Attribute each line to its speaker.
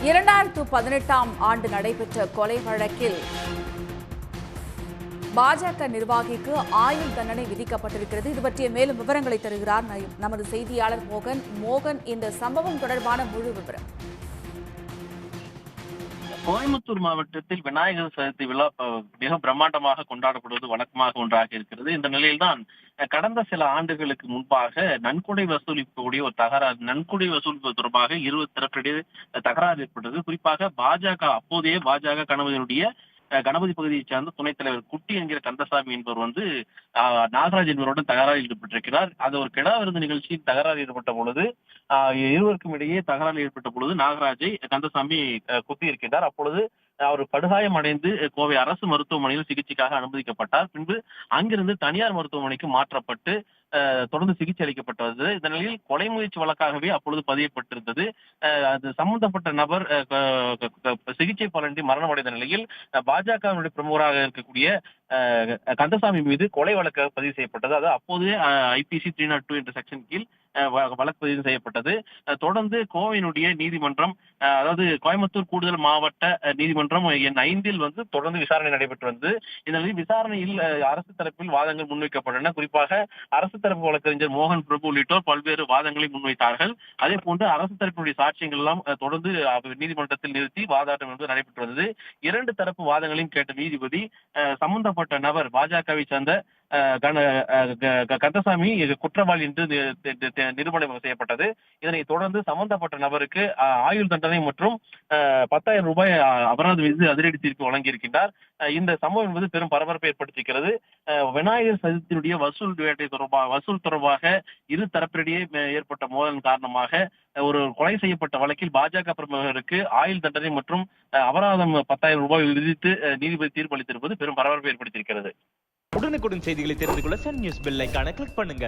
Speaker 1: 2018ஆம் ஆண்டு நடைபெற்ற கொலை வழக்கில் பாஜக நிர்வாகிக்கு ஆயுள் தண்டனை விதிக்கப்பட்டிருக்கிறது. இது பற்றிய மேலும் விவரங்களை தருகிறார் நமது செய்தியாளர் மோகன். மோகன், இந்த சம்பவம் தொடர்பான முழு விவரம்.
Speaker 2: கோயம்புத்தூர் மாவட்டத்தில் விநாயகர் சதுர்த்தி விழா மிக பிரம்மாண்டமாக கொண்டாடப்படுவது வழக்கமாக ஒன்றாக இருக்கிறது. இந்த நிலையில்தான் கடந்த சில ஆண்டுகளுக்கு முன்பாக நன்கொடை வசூலிக்கக்கூடிய ஒரு தகராறு, நன்கொடை வசூலிப்பது தொடர்பாக இருவர் தரப்பிடையே தகராறு ஏற்பட்டது. குறிப்பாக அப்போதைய பாஜக கணபதி பகுதியைச் சார்ந்த துணைத் தலைவர் குட்டி என்கிற கந்தசாமி என்பவர் நாகராஜ் என்பவருடன் தகராறில் ஈடுபட்டிருக்கிறார். அது ஒரு கிடா விருந்து நிகழ்ச்சியில் தகராறு ஈடுபட்ட பொழுது இருவருக்கும் இடையே தகராறு ஏற்பட்ட பொழுது நாகராஜை கந்தசாமி குத்தி இருக்கின்றார். அப்பொழுது அவர் படுகாயம் அடைந்து கோவை அரசு மருத்துவமனையில் சிகிச்சைக்காக அனுமதிக்கப்பட்டார். பின்பு அங்கிருந்து தனியார் மருத்துவமனைக்கு மாற்றப்பட்டு தொடர்ந்து சிகிச்சை அளிக்கப்பட்டது. இந்த நிலையில் கொலை முயற்சி வழக்காகவே அப்பொழுது பதியப்பட்டிருந்தது. அது சம்பந்தப்பட்ட நபர் சிகிச்சை பலனின்றி மரணமடைந்த நிலையில் பாஜகவினுடைய பிரமுகராக இருக்கக்கூடிய கந்தசாமி மீது கொலை வழக்கு பதிவு செய்யப்பட்டது. அது அப்போது IPC 302 என்ற செக்ஷன் கீழ் வழக்கு பதிவு செய்யப்பட்டது. தொடர்ந்து கோவையினுடைய நீதிமன்றம், அதாவது கோயம்புத்தூர் கூடுதல் மாவட்ட நீதிமன்றம் எண் 5 தொடர்ந்து விசாரணை நடைபெற்று வந்து இந்த நிலையில் விசாரணையில் அரசு தரப்பில் வாதங்கள் முன்வைக்கப்பட்டன. குறிப்பாக அரசு தரப்பு வழக்கறிஞர் மோகன் பிரபு உள்ளிட்டோர் பல்வேறு வாதங்களை முன்வைத்தார்கள். அதே போன்று அரசு தரப்பினுடைய சாட்சியங்கள் எல்லாம் தொடர்ந்து நீதிமன்றத்தில் நிறுத்தி வாதாட்டம் என்பது நடைபெற்று வந்தது. இரண்டு தரப்பு வாதங்களையும் கேட்ட நீதிபதி சம்பந்தப்பட்ட நபர் பாஜகவை சேர்ந்த கந்தசாமி குற்றவாளி என்று நிரூபணம் செய்யப்பட்டது. இதனை தொடர்ந்து சம்பந்தப்பட்ட நபருக்கு ஆயுள் தண்டனை மற்றும் 10,000 ரூபாய் அபராதம் விதித்து அதிரடி தீர்ப்பு வழங்கியிருக்கின்றார். இந்த சம்பவம் என்பது பெரும் பரபரப்பை ஏற்படுத்தியிருக்கிறது. விநாயகர் சதுர்த்தியினுடைய வசூல் தொடர்பாக இரு தரப்பிடையே ஏற்பட்ட மோதலின் காரணமாக ஒரு கொலை செய்யப்பட்ட வழக்கில் பாஜக பிரமுகருக்கு ஆயுள் தண்டனை மற்றும் அபராதம் 10,000 ரூபாய் விதித்து நீதிபதி தீர்ப்பு அளித்திருப்பது பெரும் பரபரப்பை ஏற்படுத்தியிருக்கிறது.
Speaker 3: உடனுக்குடன் செய்திகளை தெரிந்து கொள்ள சன் நியூஸ் பெல் ஐகானை கிளிக் பண்ணுங்க.